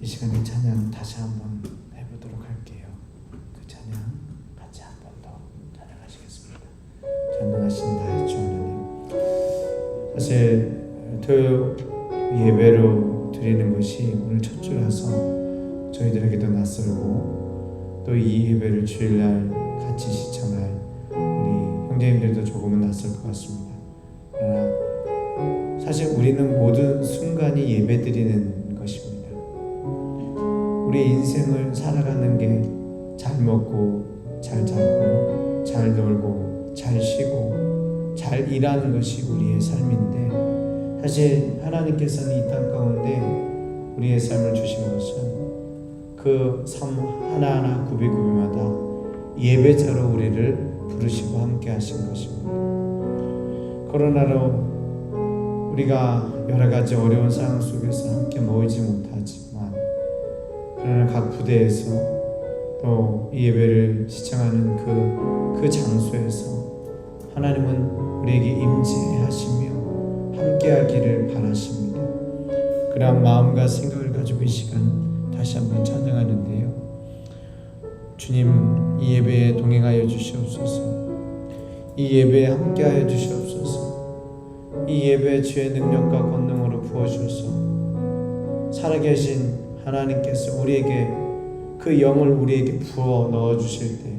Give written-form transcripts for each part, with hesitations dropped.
이 시간에 찬양 다시 한번 해보도록 할게요. 그 찬양 같이 한 번 더 찬양하시겠습니다. 전능하신 나의 주 하나님. 사실 토요 예배로 드리는 것이 오늘 첫 주라서 저희들에게도 낯설고 또 이 예배를 주일날 같이 시청할 우리 형제님들도 조금은 낯설 것 같습니다. 그러나 사실 우리는 모든 순간이 예배 드리는 것입니다. 우리 인생을 살아가는 게 잘 먹고 잘 자고 잘 놀고 잘 쉬고 잘 일하는 것이 우리의 삶인데, 사실 하나님께서는 이 땅 가운데 우리의 삶을 주신 것은 그 삶 하나하나 구비구비마다 예배자로 우리를 부르시고 함께 하신 것입니다. 코로나로 우리가 여러 가지 어려운 상황 속에서 함께 모이지 못하지만, 그러나 각 부대에서 또 이 예배를 시청하는 그 장소에서 하나님은 우리에게 임재하시며 함께하기를 바라십니다. 그러한 마음과 생각을 가지고 이 시간 다시 한번 찬양하는데요. 주님, 이 예배에 동행하여 주시옵소서. 이 예배에 함께하여 주시옵소서. 이 예배 주의 능력과 권능으로 부어주셔서 살아계신 하나님께서 우리에게 그 영을 우리에게 부어 넣어주실 때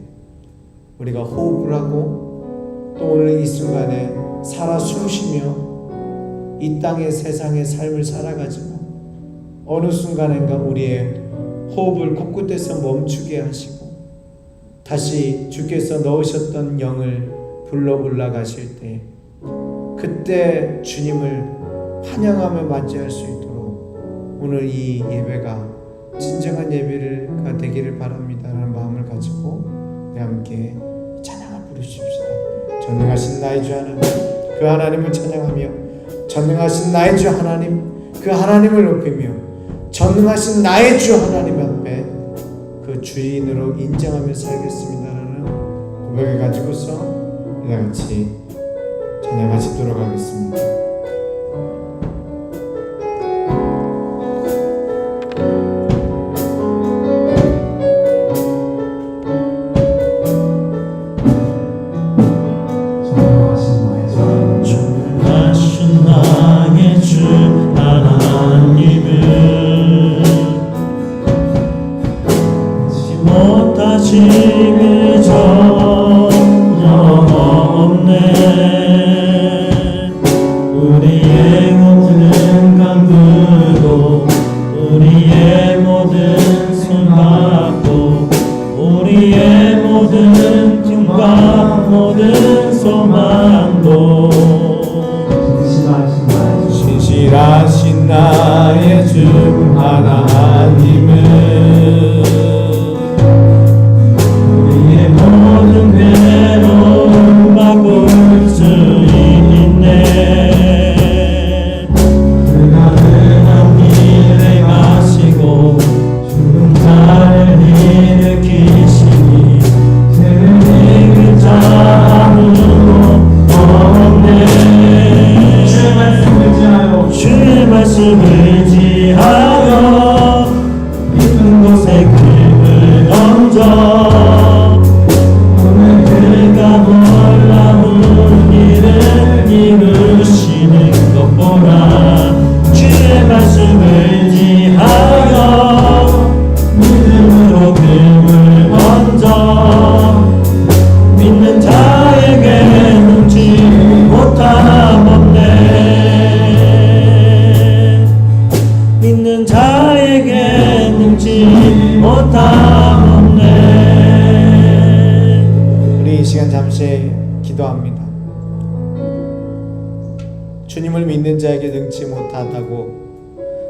우리가 호흡을 하고 또 오늘 이 순간에 살아 숨쉬며 이 땅의 세상의 삶을 살아가지만 어느 순간인가 우리의 호흡을 코끝에서 멈추게 하시고 다시 주께서 넣으셨던 영을 불러 올라가실 때 그때 주님을 환영하며 맞이할 수 있도록 오늘 이 예배가 진정한 예배가 되기를 바랍니다라는 마음을 가지고 우리 함께 찬양을 부르십시다. 전능하신 나의 주 하나님, 그 하나님을 찬양하며 전능하신 나의 주 하나님, 그 하나님을 높이며 전능하신 나의 주 하나님 앞에 그 주인으로 인정하며 살겠습니다라는 고백을 가지고서 우리 같이 찬양하시도록 하겠습니다. 신실하신 나의 주 하나님은 우리의 모든 괴로움 바꿀 수 있네. 그가 말씀을 지하여 깊은 곳에 금을 던져 오늘 그가 놀라운 일을 이루시는 것보다 주의 말씀을 지하여 믿음으로 금을 던져 믿는 자에게 능지 못함 없네. 믿는 자에게 능지 못함 없네. 우리 이 시간 잠시 기도합니다. 주님을 믿는 자에게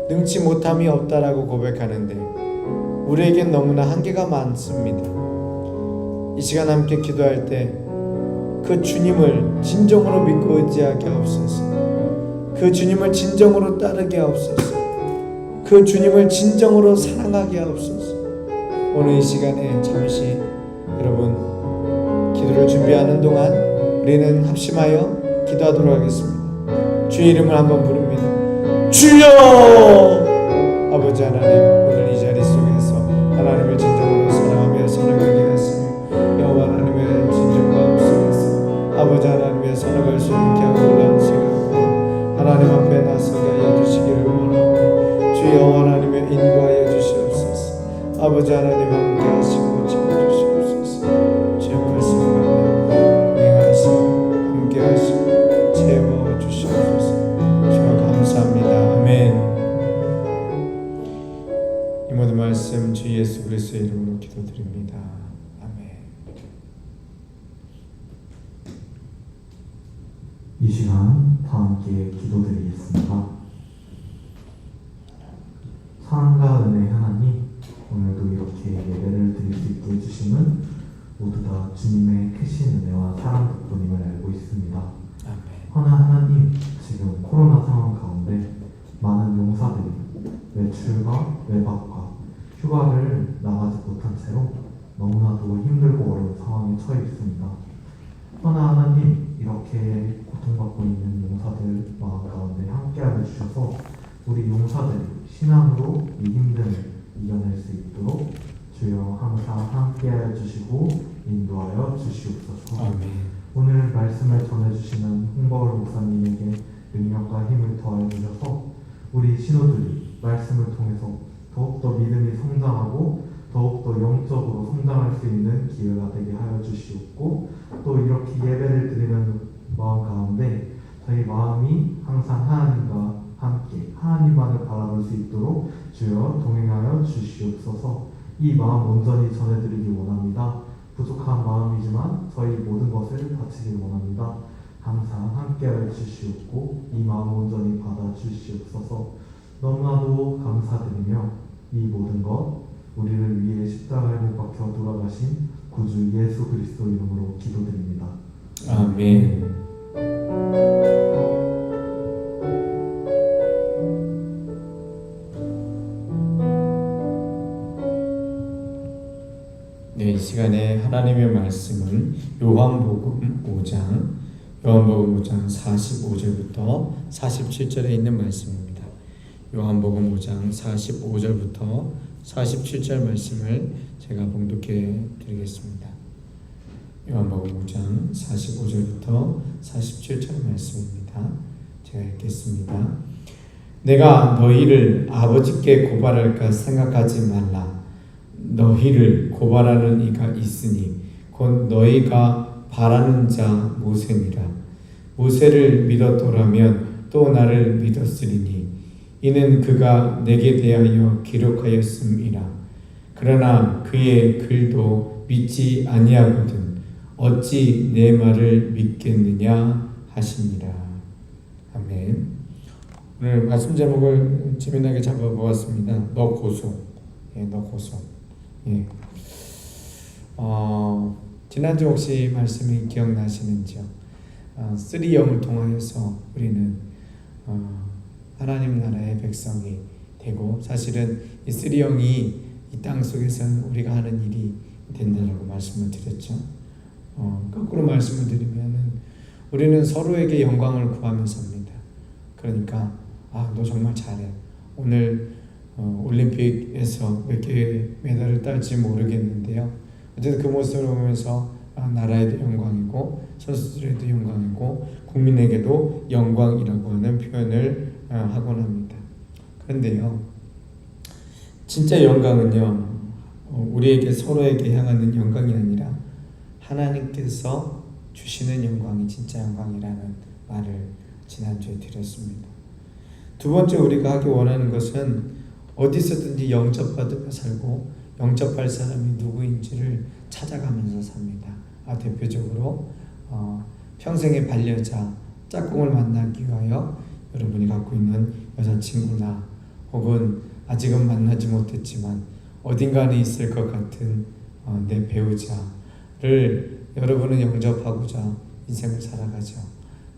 능치 못함이 없다라고 고백하는데 우리에겐 너무나 한계가 많습니다. 이 시간 함께 기도할 때 그 주님을 진정으로 믿고 의지하게 하옵소서. 그 주님을 진정으로 따르게 하옵소서. 그 주님을 진정으로 사랑하게 하옵소서. 오늘 이 시간에 잠시 여러분 기도를 준비하는 동안 우리는 합심하여 기도하도록 하겠습니다. 주의 이름을 한번 부릅니다. 주여! 아버지 하나님, 오늘 이 자리 속에서 하나님을 진정으로 사랑하며 선행하게 하시며 여호와 하나님의 진정과 속에서 아버지 하나님의 선행할 수 있게 하고 올라온 시간 하나님 앞에 나서게 하여 주시기를 원하오니 주 여호와 하나님의 인도하여 주시옵소서. 아버지 하나님 함께 하시고 지켜주시옵소서. 주의 말씀을 행하시고 함께 하시고 채워 주시옵소서. 주여 감사합니다. 아멘. 이 모든 말씀 주 예수 그리스도의 이름으로 기도드립니다. 아멘. 이 시간 다 함께 기도드리겠습니다. 사랑과 은혜의 하나님, 오늘도 이렇게 예배를 드릴 수 있게 해주심은 모두 다 주님의 크신 은혜와 사랑 덕분임을 알고 있습니다. 허나 하나님, 지금 코로나 상황 가운데 많은 용사들이 외출과 외박과 휴가를 나가지 못한 채로 너무나도 힘들고 어려운 상황에 처해 있습니다. 허나 하나님, 이렇게 고통받고 있는 용사들 마음 가운데 함께하여 주셔서 우리 용사들이 신앙으로 이 힘듦을 이겨낼 수 있도록 주여 항상 함께하여 주시고 인도하여 주시옵소서. 아멘. 오늘 말씀을 전해주시는 홍바울 목사님에게 능력과 힘을 더해 주셔서 우리 신호들이 말씀을 통해서 더욱더 믿음이 성장하고 더욱더 영적으로 성장할 수 있는 기회가 되게 하여 주시옵고 또 이렇게 예배를 드리는 마음 가운데 저희 마음이 항상 하나님과 함께 하나님만을 바라볼 수 있도록 주여 동행하여 주시옵소서. 이 마음 온전히 전해드리기 원합니다. 부족한 마음이지만 저희 모든 것을 바치길 원합니다. 항상 함께하여 주시옵고 이 마음 온전히 받아 주시옵소서. 너무나도 감사드리며 이 모든 것 우리를 위해 십자가에 못 박혀 돌아가신 구주 예수 그리스도 이름으로 기도드립니다. 아멘. 네, 이 시간에 하나님의 말씀은 요한복음 5장 45절부터 47절에 있는 말씀입니다. 요한복음 5장 45절부터 47절 말씀을 제가 봉독해 드리겠습니다. 요한복음 5장 45절부터 47절 말씀입니다. 제가 읽겠습니다. 내가 너희를 아버지께 고발할까 생각하지 말라. 너희를 고발하는 이가 있으니 곧 너희가 바라는 자 모세니라. 모세를 믿었더라면 또 나를 믿었으리니 이는 그가 내게 대하여 기록하였음이라. 그러나 그의 글도 믿지 아니하거든 어찌 내 말을 믿겠느냐 하시니라. 아멘. 오늘 말씀 제목을 재미나게 잡아보았습니다. 너 고소. 너 고소. 지난주 혹시 말씀이 기억나시는지요? 쓰리 영을 통하여서 우리는 하나님 나라의 백성이 되고 사실은 이 쓰리 영이 이 땅 속에서는 우리가 하는 일이 된다라고 말씀을 드렸죠. 거꾸로 말씀을 드리면은 우리는 서로에게 영광을 구하며 삽니다. 그러니까 너 정말 잘해. 오늘 올림픽에서 몇 개의 메달을 딸지 모르겠는데요. 어쨌든 그 모습을 보면서 나라에도 영광이고 선수들에도 영광이고 국민에게도 영광이라고 하는 표현을 하곤 합니다. 그런데요, 진짜 영광은요, 우리에게 서로에게 향하는 영광이 아니라 하나님께서 주시는 영광이 진짜 영광이라는 말을 지난주에 드렸습니다. 두 번째 우리가 하기 원하는 것은 어디서든지 영접받으며 살고 영접할 사람이 누구인지를 찾아가면서 삽니다. 대표적으로 평생의 반려자 짝꿍을 만나기 위하여 여러분이 갖고 있는 여자친구나 혹은 아직은 만나지 못했지만 어딘가는 있을 것 같은 내 배우자를 여러분은 영접하고자 인생을 살아가죠.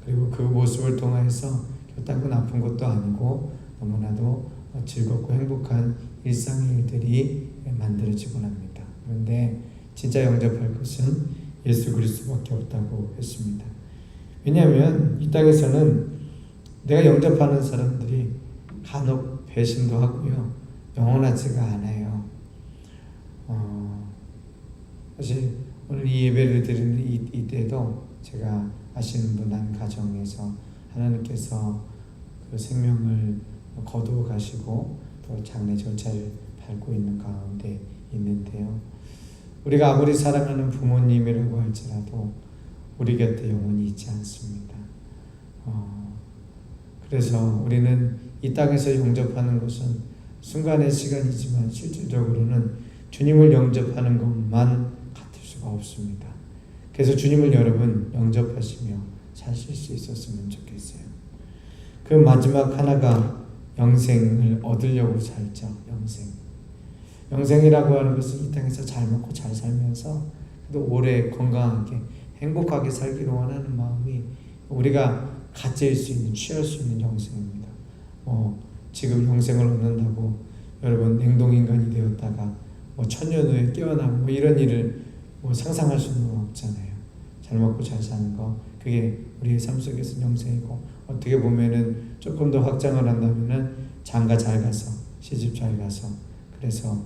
그리고 그 모습을 통해서 결단은 아픈 것도 아니고 너무나도 즐겁고 행복한 일상의 일들이 만들어지곤 합니다. 그런데 진짜 영접할 것은 예수 그리스도밖에 없다고 했습니다. 왜냐하면 이 땅에서는 내가 영접하는 사람들이 간혹 배신도 하고요, 영원하지가 않아요. 사실 오늘 이 예배를 드리는 이때도 제가 아시는 분 한 가정에서 하나님께서 그 생명을 거두어 가시고 또 장례 절차를 밟고 있는 가운데 있는데요. 우리가 아무리 사랑하는 부모님이라고 할지라도 우리 곁에 영원히 있지 않습니다. 그래서 우리는 이 땅에서 영접하는 것은 순간의 시간이지만 실질적으로는 주님을 영접하는 것만 같을 수가 없습니다. 그래서 주님을 여러분 영접하시며 사실 수 있었으면 좋겠어요. 그 마지막 하나가 영생을 얻으려고 살죠. 영생이라고 하는 것은 이 땅에서 잘 먹고 잘 살면서 또 오래 건강하게 행복하게 살기를 원하는 마음이 우리가 가질 수 있는, 취할 수 있는 영생입니다. 지금 영생을 얻는다고 여러분 냉동인간이 되었다가 1000년 후에 깨어나고 이런 일을 상상할 수는 없잖아요. 잘 먹고 잘 사는 거, 그게 우리의 삶 속에서 영생이고, 어떻게 보면은 조금 더 확장을 한다면은 장가 잘 가서, 시집 잘 가서, 그래서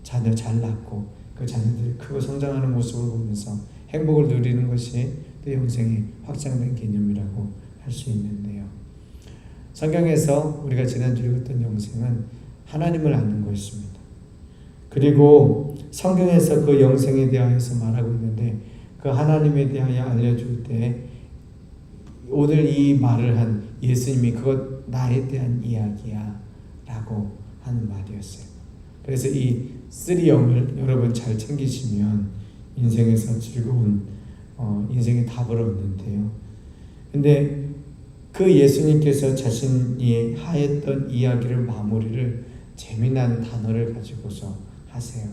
자녀 잘 낳고 그 자녀들이 크고 성장하는 모습을 보면서 행복을 누리는 것이 또 영생의 확장된 개념이라고 할 수 있는데요. 성경에서 우리가 지난주에 읽었던 영생은 하나님을 아는 것입니다. 그리고 성경에서 그 영생에 대하여서 말하고 있는데 그 하나님에 대하여 알려줄 때 오늘 이 말을 한 예수님이 그것 나에 대한 이야기야 라고 하는 말이었어요. 그래서 이 3영을 여러분 잘 챙기시면 인생에서 즐거운 인생의 답을 얻는데요. 근데 그 예수님께서 자신이 하였던 이야기를 마무리를 재미난 단어를 가지고서 하세요.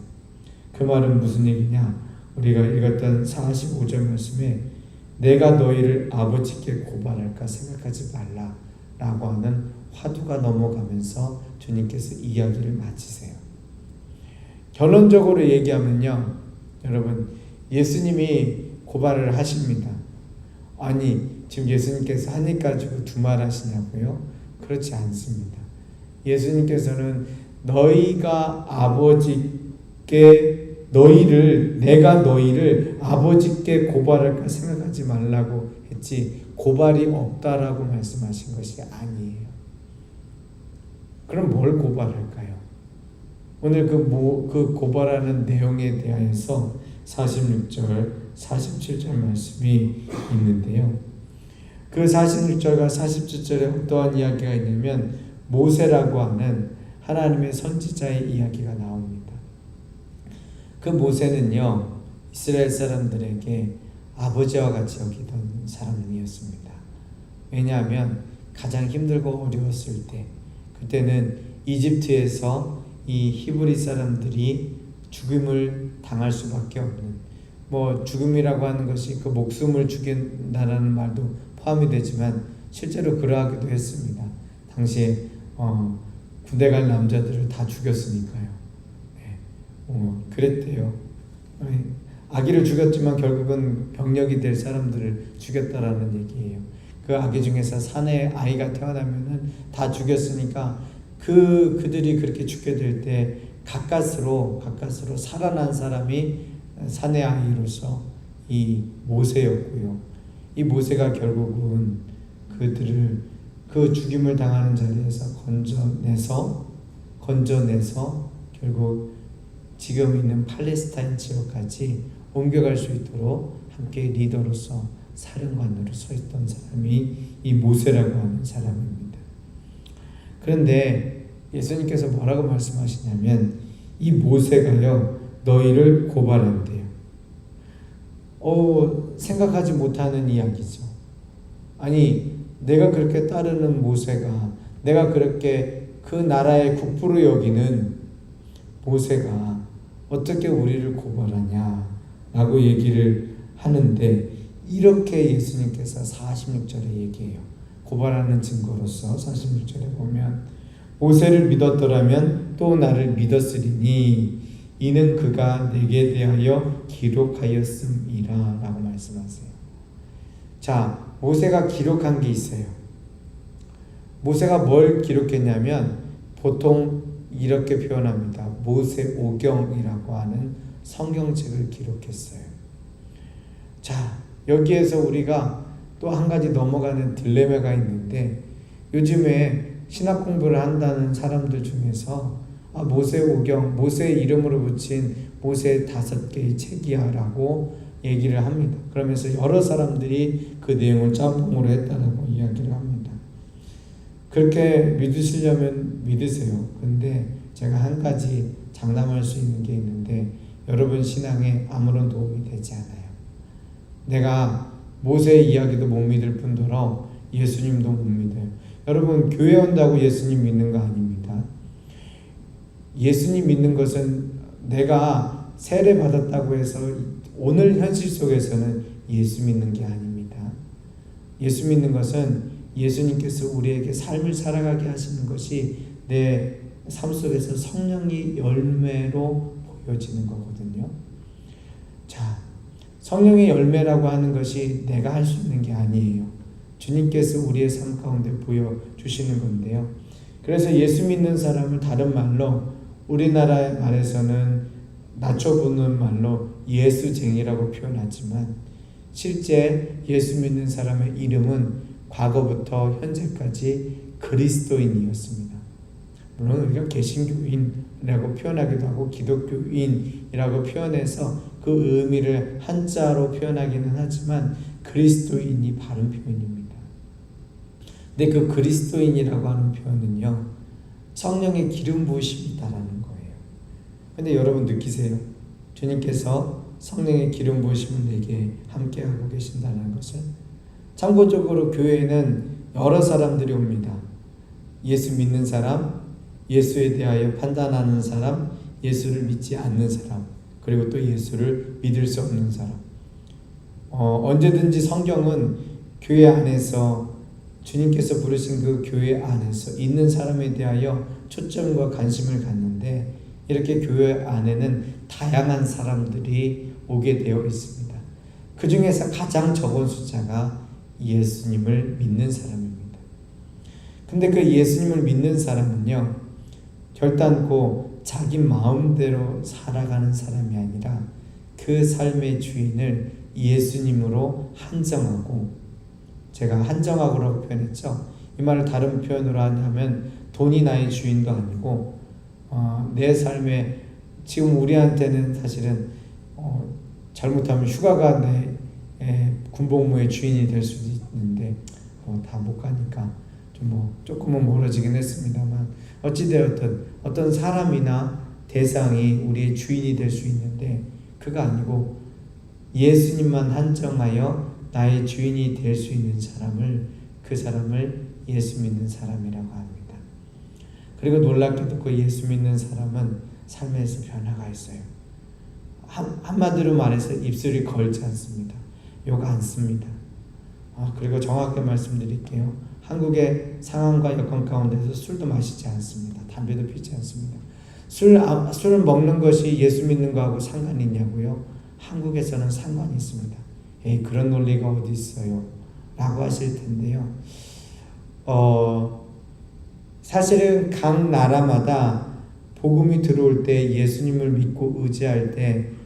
그 말은 무슨 얘기냐? 우리가 읽었던 45절 말씀에 내가 너희를 아버지께 고발할까 생각하지 말라 라고 하는 화두가 넘어가면서 주님께서 이야기를 마치세요. 결론적으로 얘기하면요, 여러분, 예수님이 고발을 하십니다. 아니, 지금 예수님께서 한 일 가지고 두 말 하시냐고요? 그렇지 않습니다. 예수님께서는 너희가 아버지께 내가 너희를 아버지께 고발할까 생각하지 말라고 했지 고발이 없다라고 말씀하신 것이 아니에요. 그럼 뭘 고발할까요? 오늘 그 고발하는 내용에 대해서 46절, 47절 말씀이 있는데요. 그 46절과 47절에 어떠한 이야기가 있냐면 모세라고 하는 하나님의 선지자의 이야기가 나옵니다. 그 모세는요, 이스라엘 사람들에게 아버지와 같이 여기던 사람이었습니다. 왜냐하면 가장 힘들고 어려웠을 때, 그때는 이집트에서 이 히브리 사람들이 죽임을 당할 수밖에 없는, 죽음이라고 하는 것이 그 목숨을 죽인다라는 말도 포함이 되지만 실제로 그러하기도 했습니다. 당시에 군대 갈 남자들을 다 죽였으니까요. 그랬대요. 아기를 죽였지만 결국은 병력이 될 사람들을 죽였다라는 얘기예요. 그 그 아기 중에서 사내 아이가 태어나면은 다 죽였으니까 그들이 그렇게 죽게 될 때 가까스로 살아난 사람이 사내 아이로서 이 모세였고요. 이 모세가 결국은 그들을 그 죽임을 당하는 자리에서 건져내서 결국 지금 있는 팔레스타인 지역까지 옮겨갈 수 있도록 함께 리더로서 사령관으로 서 있던 사람이 이 모세라고 하는 사람입니다. 그런데 예수님께서 뭐라고 말씀하시냐면 이 모세가요 너희를 고발한대요. 생각하지 못하는 이야기죠. 아니 내가 그렇게 따르는 모세가, 내가 그렇게 그 나라의 국부로 여기는 모세가 어떻게 우리를 고발하냐 라고 얘기를 하는데, 이렇게 예수님께서 46절에 얘기해요. 고발하는 증거로서 46절에 보면 모세를 믿었더라면 또 나를 믿었으리니 이는 그가 내게 대하여 기록하였음이라 라고 말씀하세요. 자, 모세가 기록한 게 있어요. 모세가 뭘 기록했냐면 보통 이렇게 표현합니다. 모세오경이라고 하는 성경책을 기록했어요. 자, 여기에서 우리가 또 한 가지 넘어가는 딜레마가 있는데, 요즘에 신학 공부를 한다는 사람들 중에서 모세오경, 모세 이름으로 붙인 모세 5개의 책이야 라고 얘기를 합니다. 그러면서 여러 사람들이 그 내용을 짬뽕으로 했다라고 이야기를 합니다. 그렇게 믿으시려면 믿으세요. 근데 제가 한 가지 장담할 수 있는 게 있는데, 여러분 신앙에 아무런 도움이 되지 않아요. 내가 모세의 이야기도 못 믿을 뿐더러 예수님도 못 믿어요. 여러분 교회 온다고 예수님 믿는 거 아닙니다. 예수님 믿는 것은 내가 세례 받았다고 해서 오늘 현실 속에서는 예수 믿는 게 아닙니다. 예수 믿는 것은 예수님께서 우리에게 삶을 살아가게 하시는 것이 내 삶 속에서 성령의 열매로 보여지는 거거든요. 자, 성령의 열매라고 하는 것이 내가 할 수 있는 게 아니에요. 주님께서 우리의 삶 가운데 보여주시는 건데요. 그래서 예수 믿는 사람을 다른 말로, 우리나라 말에서는 낮춰보는 말로 예수쟁이라고 표현하지만, 실제 예수 믿는 사람의 이름은 과거부터 현재까지 그리스도인이었습니다. 물론 우리가 개신교인이라고 표현하기도 하고 기독교인이라고 표현해서 그 의미를 한자로 표현하기는 하지만 그리스도인이 바른 표현입니다. 근데 그 그리스도인이라고 하는 표현은요, 성령의 기름 부으심이 있다라는 거예요. 근데 여러분 느끼세요? 주님께서 성령의 기름 부으심을 내게 함께하고 계신다는 것을. 참고적으로 교회에는 여러 사람들이 옵니다. 예수 믿는 사람, 예수에 대하여 판단하는 사람, 예수를 믿지 않는 사람, 그리고 또 예수를 믿을 수 없는 사람. 언제든지 성경은 교회 안에서 주님께서 부르신 그 교회 안에서 있는 사람에 대하여 초점과 관심을 갖는데, 이렇게 교회 안에는 다양한 사람들이 오게 되어 있습니다. 그 중에서 가장 적은 숫자가 예수님을 믿는 사람입니다. 근데 그 예수님을 믿는 사람은요, 결단코 자기 마음대로 살아가는 사람이 아니라 그 삶의 주인을 예수님으로 한정하고, 제가 한정하고라고 표현했죠. 이 말을 다른 표현으로 하냐면 돈이 나의 주인도 아니고 내 삶에 지금 우리한테는 사실은 잘못하면 휴가가 내 군복무의 주인이 될 수도 있는데 다 못 가니까 좀 조금은 멀어지긴 했습니다만, 어찌되었든 어떤 사람이나 대상이 우리의 주인이 될 수 있는데, 그가 아니고 예수님만 한정하여 나의 주인이 될 수 있는 사람을, 그 사람을 예수 믿는 사람이라고 합니다. 그리고 놀랍게도 그 예수 믿는 사람은 삶에서 변화가 있어요. 한마디로 말해서 입술이 걸지 않습니다. 욕 안 씁니다. 그리고 정확하게 말씀드릴게요. 한국의 상황과 여건 가운데서 술도 마시지 않습니다. 담배도 피지 않습니다. 술을 먹는 것이 예수 믿는 거하고 상관이 있냐고요? 한국에서는 상관이 있습니다. 그런 논리가 어디 있어요? 라고 하실 텐데요. 사실은 각 나라마다 복음이 들어올 때 예수님을 믿고 의지할 때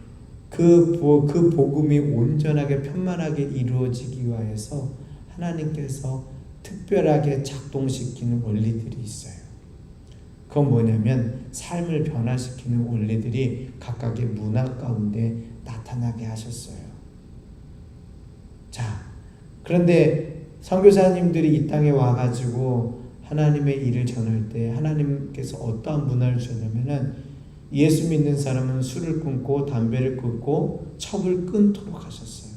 그 복음이 온전하게 편만하게 이루어지기 위해서 하나님께서 특별하게 작동시키는 원리들이 있어요. 그건 뭐냐면 삶을 변화시키는 원리들이 각각의 문화 가운데 나타나게 하셨어요. 자, 그런데 선교사님들이 이 땅에 와가지고 하나님의 일을 전할 때 하나님께서 어떠한 문화를 주셨냐면은 예수 믿는 사람은 술을 끊고 담배를 끊고 첩을 끊도록 하셨어요.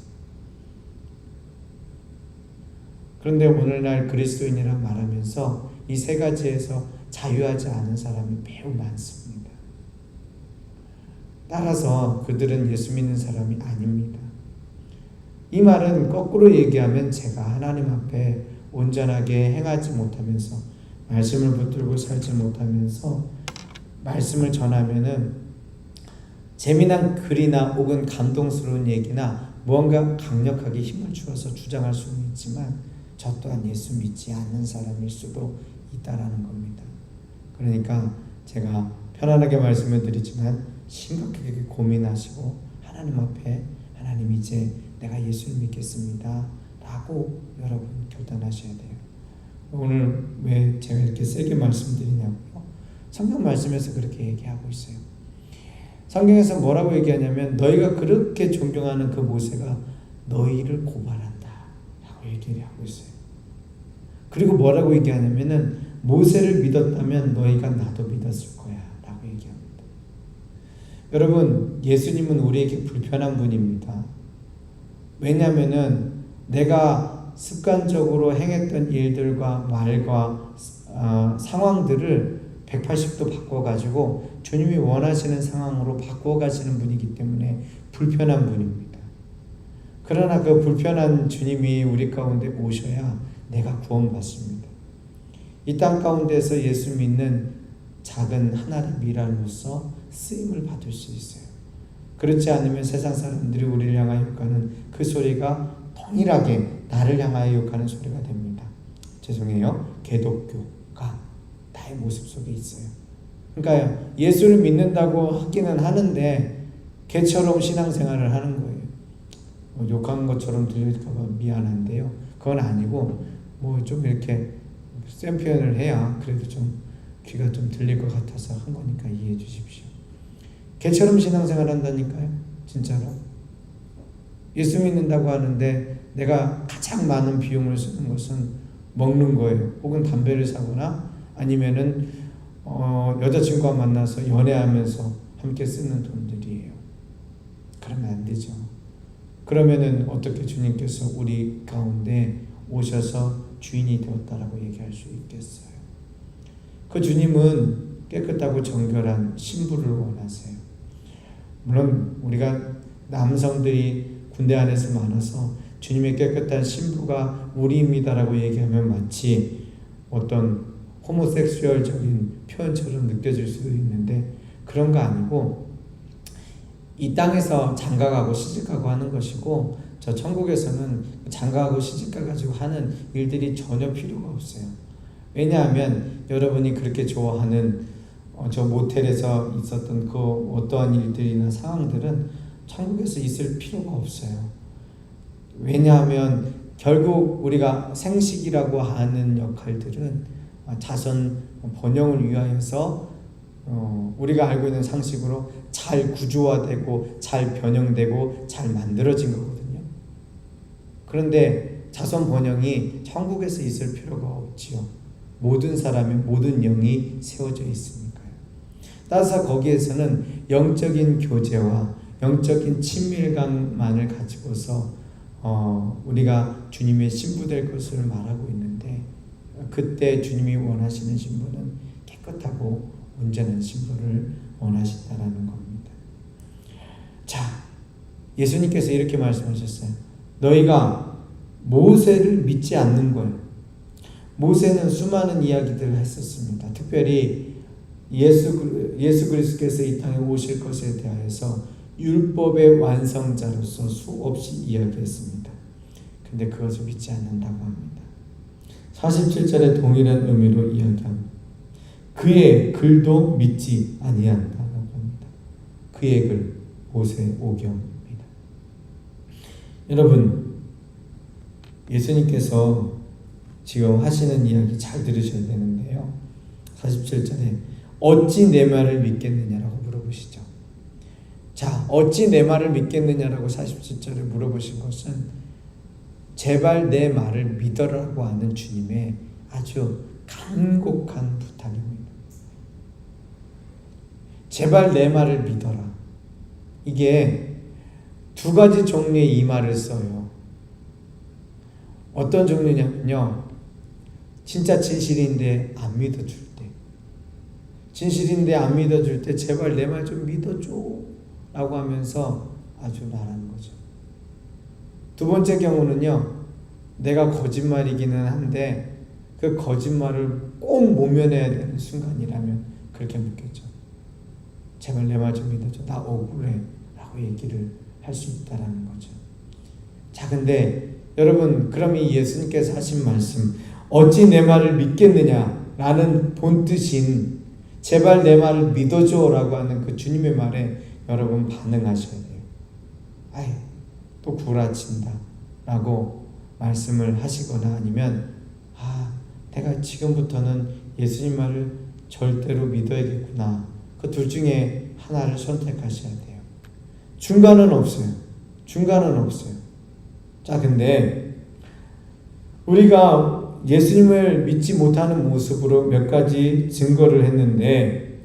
그런데 오늘날 그리스도인이라 말하면서 이 세 가지에서 자유하지 않은 사람이 매우 많습니다. 따라서 그들은 예수 믿는 사람이 아닙니다. 이 말은 거꾸로 얘기하면 제가 하나님 앞에 온전하게 행하지 못하면서 말씀을 붙들고 살지 못하면서 말씀을 전하면은 재미난 글이나 혹은 감동스러운 얘기나 무언가 강력하게 힘을 주어서 주장할 수는 있지만 저 또한 예수 믿지 않는 사람일 수도 있다라는 겁니다. 그러니까 제가 편안하게 말씀을 드리지만 심각하게 고민하시고 하나님 앞에 하나님 이제 내가 예수를 믿겠습니다 라고 여러분 결단하셔야 돼요. 오늘 왜 제가 이렇게 세게 말씀드리냐고요? 성경 말씀에서 그렇게 얘기하고 있어요. 성경에서 뭐라고 얘기하냐면 너희가 그렇게 존경하는 그 모세가 너희를 고발한다 라고 얘기를 하고 있어요. 그리고 뭐라고 얘기하냐면은 모세를 믿었다면 너희가 나도 믿었을 거야 라고 얘기합니다. 여러분, 예수님은 우리에게 불편한 분입니다. 왜냐하면은 내가 습관적으로 행했던 일들과 말과 상황들을 180도 바꿔가지고 주님이 원하시는 상황으로 바꿔가시는 분이기 때문에 불편한 분입니다. 그러나 그 불편한 주님이 우리 가운데 오셔야 내가 구원받습니다. 이 땅 가운데서 예수 믿는 작은 하나의 미랄로서 쓰임을 받을 수 있어요. 그렇지 않으면 세상 사람들이 우리를 향하여 욕하는 그 소리가 동일하게 나를 향하여 욕하는 소리가 됩니다. 죄송해요. 개독교가 나의 모습 속에 있어요. 그러니까 예수를 믿는다고 하기는 하는데 개처럼 신앙생활을 하는 거예요. 욕한 것처럼 들릴까 봐 미안한데요. 그건 아니고 좀 이렇게 센 표현을 해야 그래도 좀 귀가 좀 들릴 것 같아서 한 거니까 이해해 주십시오. 개처럼 신앙생활 한다니까요. 진짜로. 예수 믿는다고 하는데 내가 가장 많은 비용을 쓰는 것은 먹는 거예요. 혹은 담배를 사거나 아니면은 여자친구와 만나서 연애하면서 함께 쓰는 돈들이에요. 그러면 안 되죠. 그러면은 어떻게 주님께서 우리 가운데 오셔서 주인이 되었다라고 얘기할 수 있겠어요? 그 주님은 깨끗하고 정결한 신부를 원하세요. 물론 우리가 남성들이 군대 안에서 많아서 주님의 깨끗한 신부가 우리입니다라고 얘기하면 마치 어떤 호모섹슈얼적인 표현처럼 느껴질 수도 있는데 그런 거 아니고 이 땅에서 장가가고 시집가고 하는 것이고 저 천국에서는 장가가고 시집가 가지고 하는 일들이 전혀 필요가 없어요. 왜냐하면 여러분이 그렇게 좋아하는 저 모텔에서 있었던 그 어떠한 일들이나 상황들은 천국에서 있을 필요가 없어요. 왜냐하면 결국 우리가 생식이라고 하는 역할들은 자손 번영을 위하여서 우리가 알고 있는 상식으로 잘 구조화되고 잘 변형되고 잘 만들어진 거거든요. 그런데 자손 번영이 천국에서 있을 필요가 없지요. 모든 사람의 모든 영이 세워져 있으니까요. 따라서 거기에서는 영적인 교제와 영적인 친밀감만을 가지고서 우리가 주님의 신부 될 것을 말하고 있는데 그때 주님이 원하시는 신부는 깨끗하고 온전한 신부를 원하신다라는 겁니다. 자, 예수님께서 이렇게 말씀하셨어요. 너희가 모세를 믿지 않는 거예요. 모세는 수많은 이야기들을 했었습니다. 특별히 예수 그리스도께서 이 땅에 오실 것에 대하여서 율법의 완성자로서 수없이 이야기했습니다. 근데 그것을 믿지 않는다고 합니다. 47절에 동일한 의미로 이야기합니다. 그의 글도 믿지 아니한다라고 합니다. 그의 글, 모세 오경입니다. 여러분, 예수님께서 지금 하시는 이야기 잘 들으셔야 되는데요. 47절에 어찌 내 말을 믿겠느냐라고 물어보시죠. 자, 어찌 내 말을 믿겠느냐라고 47절에 물어보신 것은 제발 내 말을 믿어라고 하는 주님의 아주 간곡한 부탁입니다. 제발 내 말을 믿어라. 이게 두 가지 종류의 이 말을 써요. 어떤 종류냐면요, 진짜 진실인데 안 믿어줄 때, 진실인데 안 믿어줄 때 제발 내 말 좀 믿어줘 라고 하면서 아주 말하는 거죠. 두 번째 경우는요, 내가 거짓말이기는 한데 그 거짓말을 꼭 모면해야 되는 순간이라면 그렇게 묻겠죠. 제발 내 말 좀 믿어줘, 나 억울해 라고 얘기를 할 수 있다라는 거죠. 자, 근데 여러분, 그럼 이 예수님께서 하신 말씀, 어찌 내 말을 믿겠느냐 라는 본뜻인 제발 내 말을 믿어줘 라고 하는 그 주님의 말에 여러분 반응하셔야 돼요. 아이, 또 구라친다 라고 말씀을 하시거나 아니면 내가 지금부터는 예수님 말을 절대로 믿어야겠구나, 그 둘 중에 하나를 선택하셔야 돼요. 중간은 없어요. 중간은 없어요. 자, 근데 우리가 예수님을 믿지 못하는 모습으로 몇 가지 증거를 했는데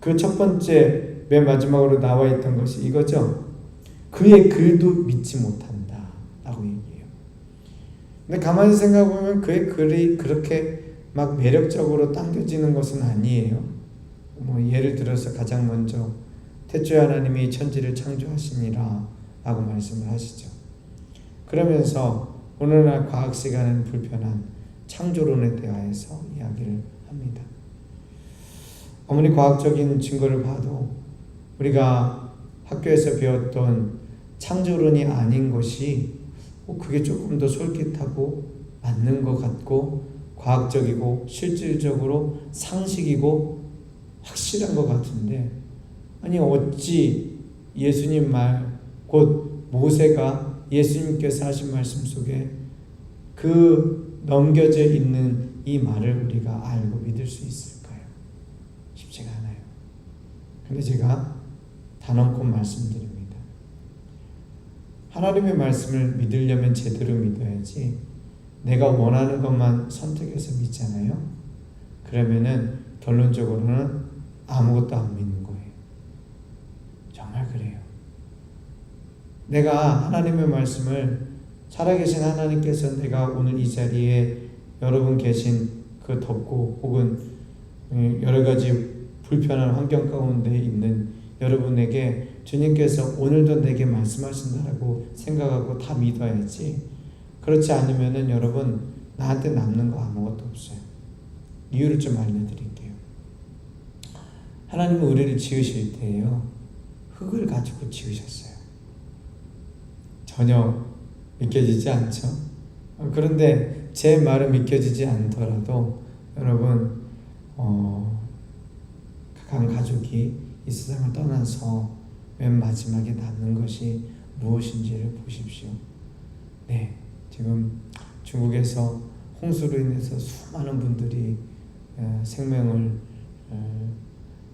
그 첫 번째 맨 마지막으로 나와 있던 것이 이거죠. 그의 글도 믿지 못한다 라고 얘기해요. 근데 가만히 생각해보면 그의 글이 그렇게 막 매력적으로 당겨지는 것은 아니에요. 뭐 예를 들어서 가장 먼저 태초에 하나님이 천지를 창조하시니라 라고 말씀을 하시죠. 그러면서 오늘날 과학 시간은 불편한 창조론에 대하여서 이야기를 합니다. 아무리 과학적인 증거를 봐도 우리가 학교에서 배웠던 창조론이 아닌 것이 그게 조금 더 솔깃하고 맞는 것 같고 과학적이고 실질적으로 상식이고 확실한 것 같은데, 아니 어찌 예수님 말, 곧 모세가 예수님께서 하신 말씀 속에 그 넘겨져 있는 이 말을 우리가 알고 믿을 수 있을까요? 쉽지가 않아요. 근데 제가 단언코 말씀드립니다. 하나님의 말씀을 믿으려면 제대로 믿어야지 내가 원하는 것만 선택해서 믿잖아요. 그러면은 결론적으로는 아무것도 안 믿는 거예요. 정말 그래요. 내가 하나님의 말씀을, 살아계신 하나님께서 내가 오늘 이 자리에 여러분 계신 그 덥고 혹은 여러 가지 불편한 환경 가운데 있는 여러분에게 주님께서 오늘도 내게 말씀하신다라고 생각하고 다 믿어야지. 그렇지 않으면은 여러분, 나한테 남는 거 아무것도 없어요. 이유를 좀 알려드릴게요. 하나님은 우리를 지으실 때에요, 흙을 가지고 지으셨어요. 전혀 믿겨지지 않죠? 그런데 제 말은 믿겨지지 않더라도 여러분, 각 가족이 이 세상을 떠나서 맨 마지막에 남는 것이 무엇인지를 보십시오. 네, 지금 중국에서 홍수로 인해서 수많은 분들이 생명을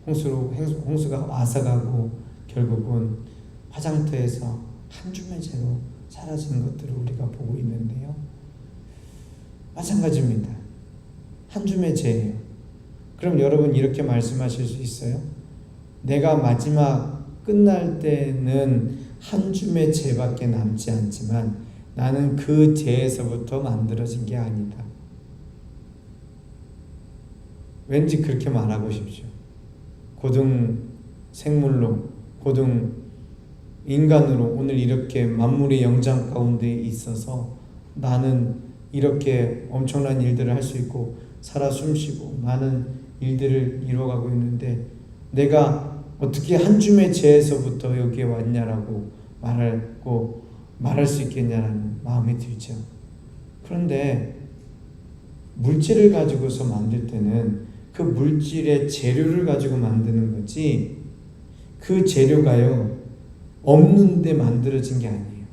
홍수가 와서가고 결국은 화장터에서 한 줌의 재로 사라지는 것들을 우리가 보고 있는데요. 마찬가지입니다. 한 줌의 재예요. 그럼 여러분 이렇게 말씀하실 수 있어요? 내가 마지막 끝날 때는 한 줌의 재밖에 남지 않지만 나는 그 재에서부터 만들어진 게 아니다. 왠지 그렇게 말하고 싶죠. 고등 생물로, 고등 인간으로 오늘 이렇게 만물의 영장 가운데 있어서 나는 이렇게 엄청난 일들을 할 수 있고 살아 숨쉬고 많은 일들을 이루어가고 있는데 내가 어떻게 한 줌의 재에서부터 여기에 왔냐라고 말하고 말할 수 있겠냐는 마음이 들죠. 그런데 물질을 가지고서 만들 때는 그 물질의 재료를 가지고 만드는 거지, 그 재료가요 없는데 만들어진 게 아니에요.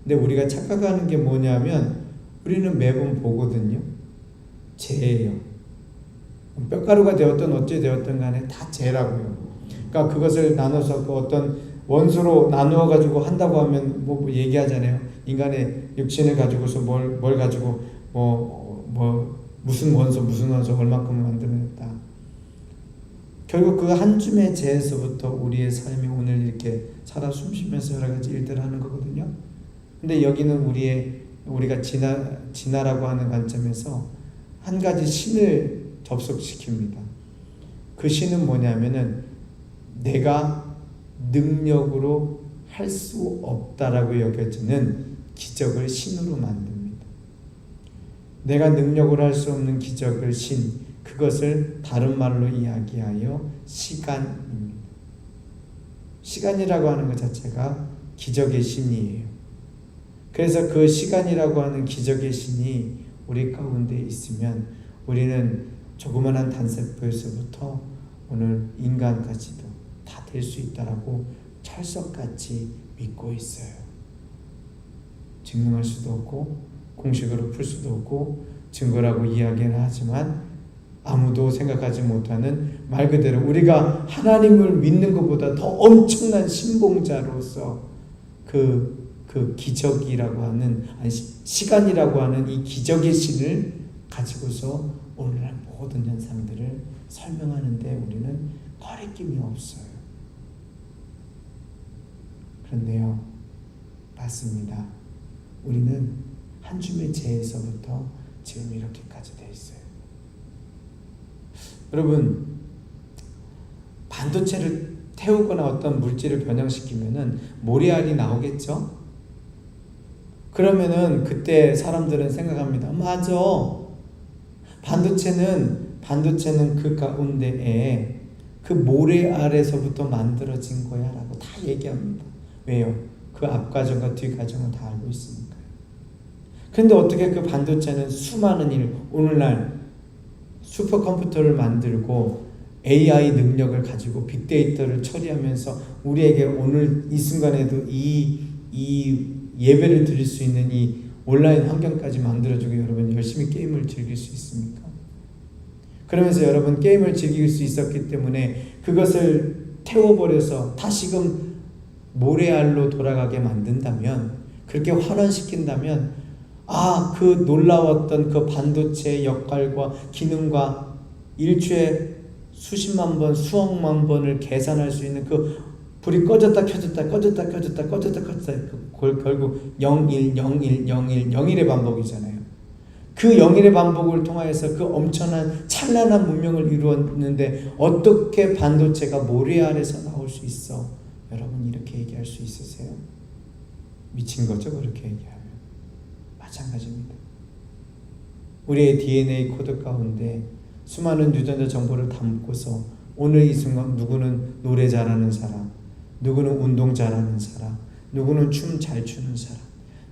근데 우리가 착각하는 게 뭐냐면 우리는 매번 보거든요. 재예요. 뼈가루가 되었든 어찌 되었든 간에 다 재라고요. 그러니까 그것을 나눠서 그 어떤 원소로 나누어 가지고 한다고 하면 뭐 얘기하잖아요. 인간의 육신을 가지고서 뭘 가지고 무슨 원소 얼마큼 만들어냈다. 결국 그 한 줌의 재에서부터 우리의 삶이 오늘 이렇게 살아 숨쉬면서 여러 가지 일들을 하는 거거든요. 근데 여기는 우리가 진화라고 하는 관점에서 한 가지 신을 접속시킵니다. 그 신은 뭐냐면은 내가 능력으로 할 수 없다라고 여겨지는 기적을 신으로 만듭니다. 내가 능력으로 할 수 없는 기적을 신, 그것을 다른 말로 이야기하여 시간입니다. 시간이라고 하는 것 자체가 기적의 신이에요. 그래서 그 시간이라고 하는 기적의 신이 우리 가운데 있으면 우리는 조그만한 단세포에서부터 오늘 인간까지도 다 될 수 있다라고 철석같이 믿고 있어요. 증명할 수도 없고 공식으로 풀 수도 없고 증거라고 이야기는 하지만 아무도 생각하지 못하는 말 그대로 우리가 하나님을 믿는 것보다 더 엄청난 신봉자로서 그 기적이라고 하는 시간이라고 하는 이 기적의 신을 가지고서 오늘날 모든 현상들을 설명하는데 우리는 거리낌이 없어요. 그런데요, 맞습니다. 우리는 한 줌의 재에서부터 지금 이렇게까지 돼 있어요. 여러분, 반도체를 태우거나 어떤 물질을 변형시키면은 모래알이 나오겠죠? 그러면은 그때 사람들은 생각합니다. 맞아. 반도체는 그 가운데에 그 모래알에서부터 만들어진 거야 라고 다 얘기합니다. 왜요? 그 앞과정과 뒷과정을 다 알고 있으니까요. 그런데 어떻게 그 반도체는 수많은 일, 오늘날 슈퍼컴퓨터를 만들고 AI 능력을 가지고 빅데이터를 처리하면서 우리에게 오늘 이 순간에도 이 예배를 드릴 수 있는 이 온라인 환경까지 만들어주고 여러분 열심히 게임을 즐길 수 있습니까? 그러면서 여러분 게임을 즐길 수 있었기 때문에 그것을 태워버려서 다시금 모래알로 돌아가게 만든다면, 그렇게 환원시킨다면 그 놀라웠던 그 반도체의 역할과 기능과 일주에 수십만 번, 수억만 번을 계산할 수 있는 그 불이 꺼졌다 켜졌다 결국 01, 01, 01, 01의 반복이잖아요. 그 01의 반복을 통하여서 그 엄청난 찬란한 문명을 이루었는데 어떻게 반도체가 모래알에서 나올 수 있어? 여러분 이렇게 얘기할 수 있으세요? 미친 거죠, 그렇게 얘기하면. 마찬가지입니다. 우리의 DNA 코드 가운데 수많은 유전자 정보를 담고서 오늘 이 순간 누구는 노래 잘하는 사람, 누구는 운동 잘하는 사람, 누구는 춤 잘 추는 사람,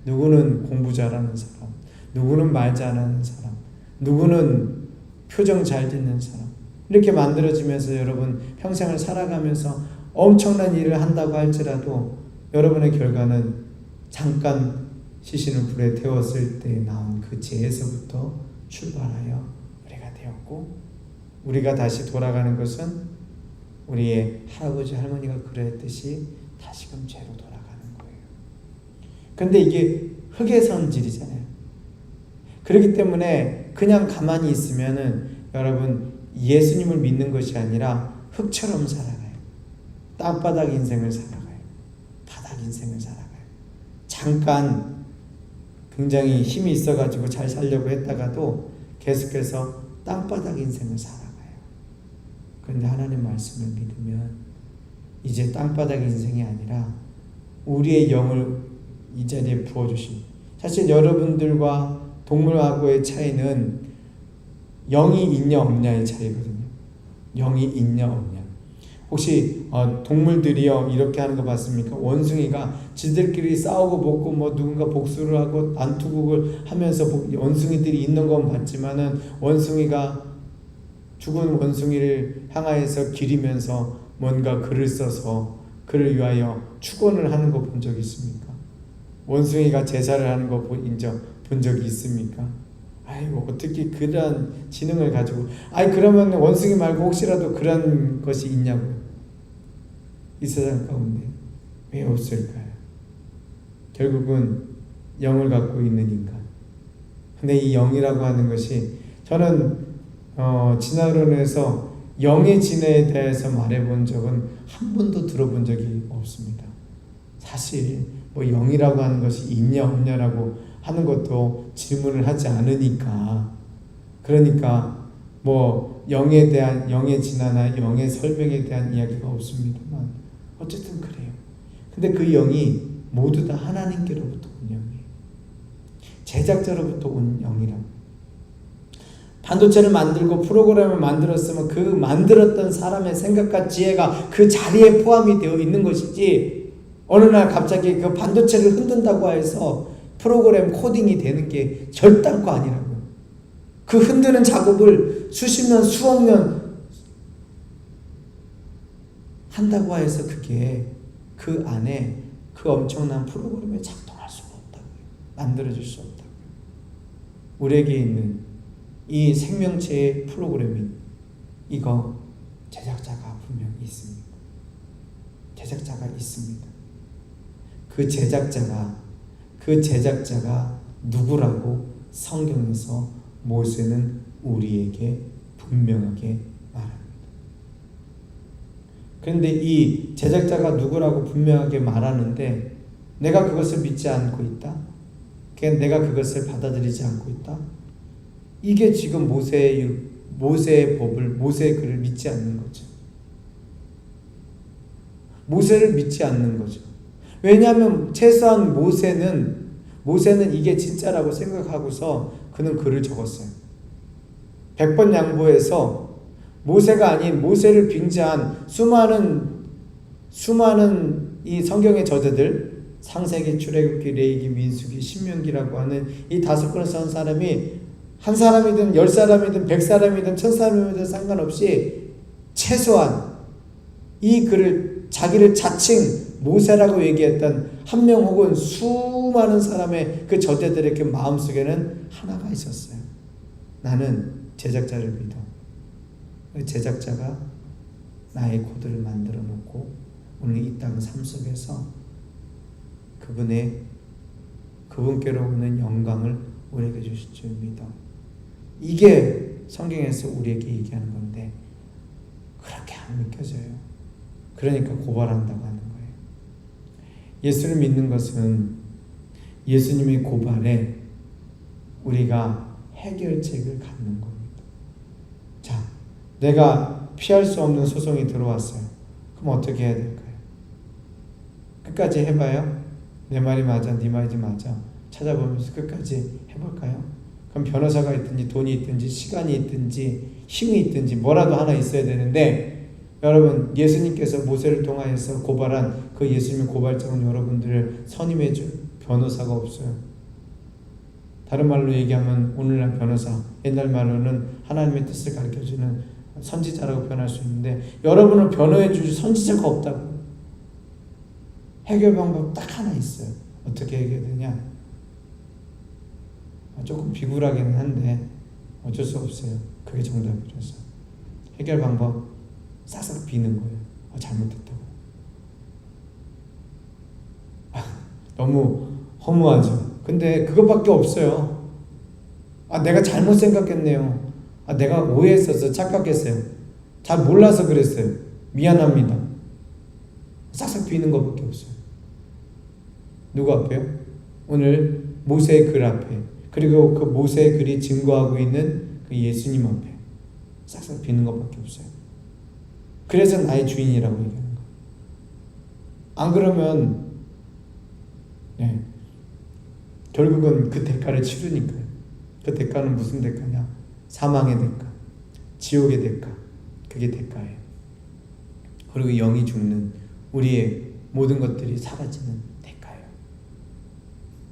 누구는 공부 잘하는 사람, 누구는 말 잘하는 사람, 누구는 표정 잘 짓는 사람, 이렇게 만들어지면서 여러분 평생을 살아가면서 엄청난 일을 한다고 할지라도 여러분의 결과는 잠깐 시신을 불에 태웠을 때 나온 그 재에서부터 출발하여 우리가 되었고, 우리가 다시 돌아가는 것은 우리의 할아버지 할머니가 그랬듯이 다시금 죄로 돌아가는 거예요. 그런데 이게 흙의 성질이잖아요. 그렇기 때문에 그냥 가만히 있으면은 여러분 예수님을 믿는 것이 아니라 흙처럼 살아가요. 땅바닥 인생을 살아가요. 바닥 인생을 살아가요. 잠깐 굉장히 힘이 있어가지고 잘 살려고 했다가도 계속해서 땅바닥 인생을 살아가요. 그런데 하나님 말씀을 믿으면 이제 땅바닥 인생이 아니라 우리의 영을 이 자리에 부어주신, 사실 여러분들과 동물하고의 차이는 영이 있냐 없냐의 차이거든요. 영이 있냐 없냐. 혹시 동물들이요 이렇게 하는 거 봤습니까? 원숭이가 지들끼리 싸우고 먹고 뭐 누군가 복수를 하고 난투극을 하면서 원숭이들이 있는 건 봤지만은 원숭이가 죽은 원숭이를 향하여서 기리면서 뭔가 글을 써서 그를 위하여 축원을 하는 거 본 적 있습니까? 원숭이가 제사를 하는 거 본 적이 있습니까? 아이고 어떻게 그런 지능을 가지고 그러면 원숭이 말고 혹시라도 그런 것이 있냐고요? 이 세상 가운데 왜 없을까요? 결국은 영을 갖고 있는 인간. 근데 이 영이라고 하는 것이 저는 진화론에서 영의 진화에 대해서 말해본 적은 한 번도 들어본 적이 없습니다. 사실 뭐 영이라고 하는 것이 있냐 없냐라고 하는 것도 질문을 하지 않으니까, 그러니까 뭐 영에 대한 영의 진화나 영의 설명에 대한 이야기가 없습니다만 어쨌든 그래요. 근데 그 영이 모두 다 하나님께로부터 온 영이에요. 제작자로부터 온 영이라고. 반도체를 만들고 프로그램을 만들었으면 그 만들었던 사람의 생각과 지혜가 그 자리에 포함이 되어 있는 것이지, 어느 날 갑자기 그 반도체를 흔든다고 해서 프로그램 코딩이 되는 게 절단코 아니라고요. 그 흔드는 작업을 수십 년, 수억 년 한다고 해서 그게 그 안에 그 엄청난 프로그램에 작동할 수가 없다고요. 만들어질 수 없다고요. 우리에게 있는 이 생명체의 프로그래밍, 이거 제작자가 분명히 있습니다. 제작자가 있습니다. 그 제작자가 누구라고 성경에서 모세는 우리에게 분명하게 말합니다. 그런데 이 제작자가 누구라고 분명하게 말하는데 내가 그것을 믿지 않고 있다? 내가 그것을 받아들이지 않고 있다? 이게 지금 모세의 법을, 모세의 글을 믿지 않는 거죠. 모세를 믿지 않는 거죠. 왜냐하면 최소한 모세는 이게 진짜라고 생각하고서 그는 글을 적었어요. 100번 양보해서 모세가 아닌 모세를 빙자한 수많은 이 성경의 저자들, 창세기, 출애굽기, 레위기, 민수기, 신명기라고 하는 이 5권을 쓴 사람이 한 사람이든 10사람이든 100사람이든 1000사람이든 상관없이 최소한 이 글을 자기를 자칭 모세라고 얘기했던 한 명 혹은 수많은 사람의 그 저자들의 그 마음속에는 하나가 있었어요. 나는 제작자를 믿어. 그 제작자가 나의 코드를 만들어 놓고 오늘 이 땅 삶 속에서 그분께로 오는 영광을 우리에게 주실 줄 믿어. 이게 성경에서 우리에게 얘기하는 건데 그렇게 안 느껴져요. 그러니까 고발한다고 하는 거예요. 예수를 믿는 것은 예수님의 고발에 우리가 해결책을 갖는 겁니다. 자, 내가 피할 수 없는 소송이 들어왔어요. 그럼 어떻게 해야 될까요? 끝까지 해봐요? 내 말이 맞아, 네 말이 맞아 찾아보면서 끝까지 해볼까요? 그럼 변호사가 있든지 돈이 있든지 시간이 있든지 힘이 있든지 뭐라도 하나 있어야 되는데, 여러분 예수님께서 모세를 통하여서 고발한 그 예수님의 고발장은 여러분들을 선임해 줄 변호사가 없어요. 다른 말로 얘기하면 오늘날 변호사, 옛날 말로는 하나님의 뜻을 가르쳐주는 선지자라고 표현할 수 있는데 여러분을 변호해 줄 선지자가 없다고. 해결 방법 딱 하나 있어요. 어떻게 해결되냐? 조금 비굴하기는 한데 어쩔 수 없어요. 그게 정답이라서. 해결 방법 싹싹 비는 거예요. 잘못했다고. 너무 허무하죠. 근데 그것밖에 없어요. 내가 잘못 생각했네요. 내가 오해했어서 착각했어요. 잘 몰라서 그랬어요. 미안합니다. 싹싹 비는 것밖에 없어요. 누구 앞에요? 오늘 모세의 글 앞에, 그리고 그 모세의 글이 증거하고 있는 그 예수님 앞에 싹싹 비는 것밖에 없어요. 그래서 나의 주인이라고 얘기하는 거예요. 안 그러면 결국은 그 대가를 치르니까요. 그 대가는 무슨 대가냐? 사망의 대가, 지옥의 대가. 그게 대가예요. 그리고 영이 죽는 우리의 모든 것들이 사라지는 대가예요.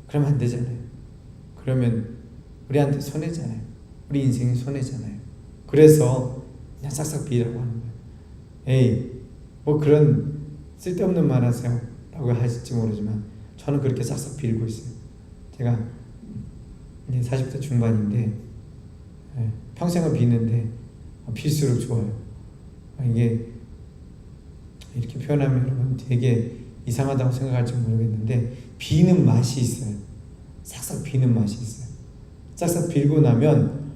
그러면 안 되잖아요. 그러면 우리한테 손해잖아요. 우리 인생이 손해잖아요. 그래서 그냥 싹싹 비라고 하는 거예요. 에이, 뭐 그런 쓸데없는 말 하세요 라고 하실지 모르지만 저는 그렇게 싹싹 빌고 있어요. 제가 이제 40대 중반인데 평생을 비는데 빌수록 좋아요. 이게 이렇게 표현하면 여러분 되게 이상하다고 생각할지 모르겠는데 비는 맛이 있어요. 싹싹 비는 맛이 있어요. 싹싹 빌고 나면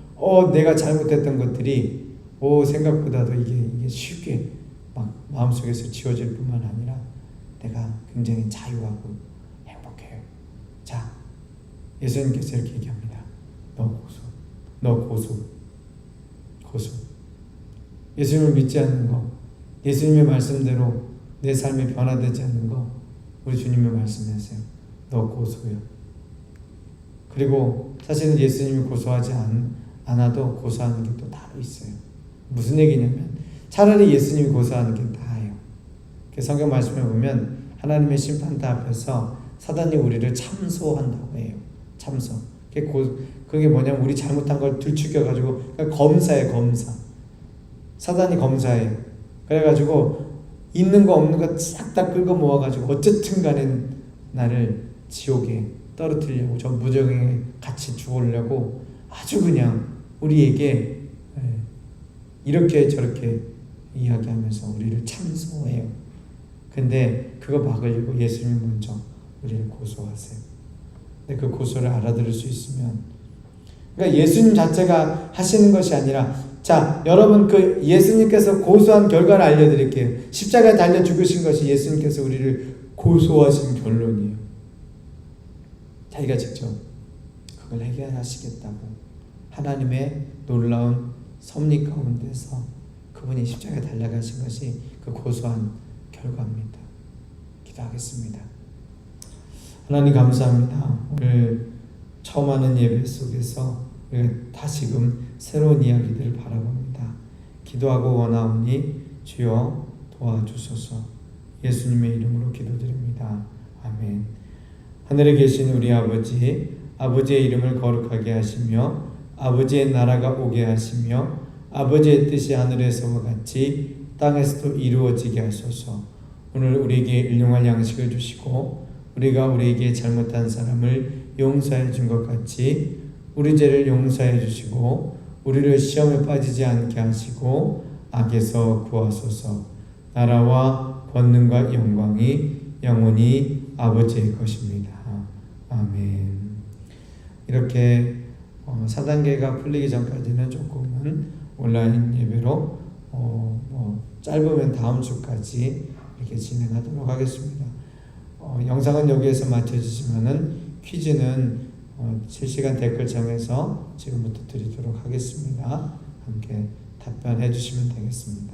내가 잘못했던 것들이 생각보다도 이게 쉽게 막 마음속에서 지워질 뿐만 아니라 내가 굉장히 자유하고 행복해요. 자, 예수님께서 이렇게 얘기합니다. 너 고소. 예수님을 믿지 않는 거, 예수님의 말씀대로 내 삶이 변화되지 않는 거, 우리 주님의 말씀하세요. 너 고소요. 그리고 사실은 예수님이 고소하지 않아도 고소하는 게 또 따로 있어요. 무슨 얘기냐면 차라리 예수님이 고소하는 게 나아요. 성경 말씀에 보면 하나님의 심판대 앞에서 사단이 우리를 참소한다고 해요. 참소. 그게 뭐냐면 우리 잘못한 걸 들추겨가지고 검사해, 검사. 사단이 검사해요. 그래가지고 있는 거 없는 거 싹 다 끌고 모아가지고 어쨌든 간에 나를 지옥에 떨어뜨리려고, 저 무적에 같이 죽으려고 아주 그냥 우리에게 이렇게 저렇게 이야기하면서 우리를 참소해요. 근데 그거 막으려고 예수님이 먼저 우리를 고소하세요. 근데 그 고소를 알아들을 수 있으면, 그러니까 예수님 자체가 하시는 것이 아니라, 자, 여러분 그 예수님께서 고소한 결과를 알려드릴게요. 십자가에 달려 죽으신 것이 예수님께서 우리를 고소하신 결론이에요. 자기가 직접 그걸 해결하시겠다고 하나님의 놀라운 섭리 가운데서 그분이 십자가에 달려가신 것이 그 고소한 결과입니다. 기도하겠습니다. 하나님 감사합니다. 오늘 처음 하는 예배 속에서 우리가 다시금 새로운 이야기들을 바라봅니다. 기도하고 원하오니 주여 도와주소서. 예수님의 이름으로 기도드립니다. 아멘. 하늘에 계신 우리 아버지, 아버지의 이름을 거룩하게 하시며 아버지의 나라가 오게 하시며 아버지의 뜻이 하늘에서와 같이 땅에서도 이루어지게 하소서. 오늘 우리에게 일용할 양식을 주시고 우리가 우리에게 잘못한 사람을 용서해 준 것 같이 우리 죄를 용서해 주시고 우리를 시험에 빠지지 않게 하시고 악에서 구하소서. 나라와 권능과 영광이 영원히 아버지의 것입니다. 아멘. 이렇게 4단계가 풀리기 전까지는 조금은 온라인 예배로 짧으면 다음 주까지 이렇게 진행하도록 하겠습니다. 영상은 여기에서 마쳐지지만은 퀴즈는 실시간 댓글창에서 지금부터 드리도록 하겠습니다. 함께 답변해 주시면 되겠습니다.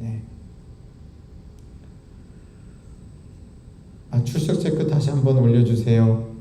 네. 출석 체크 다시 한번 올려주세요.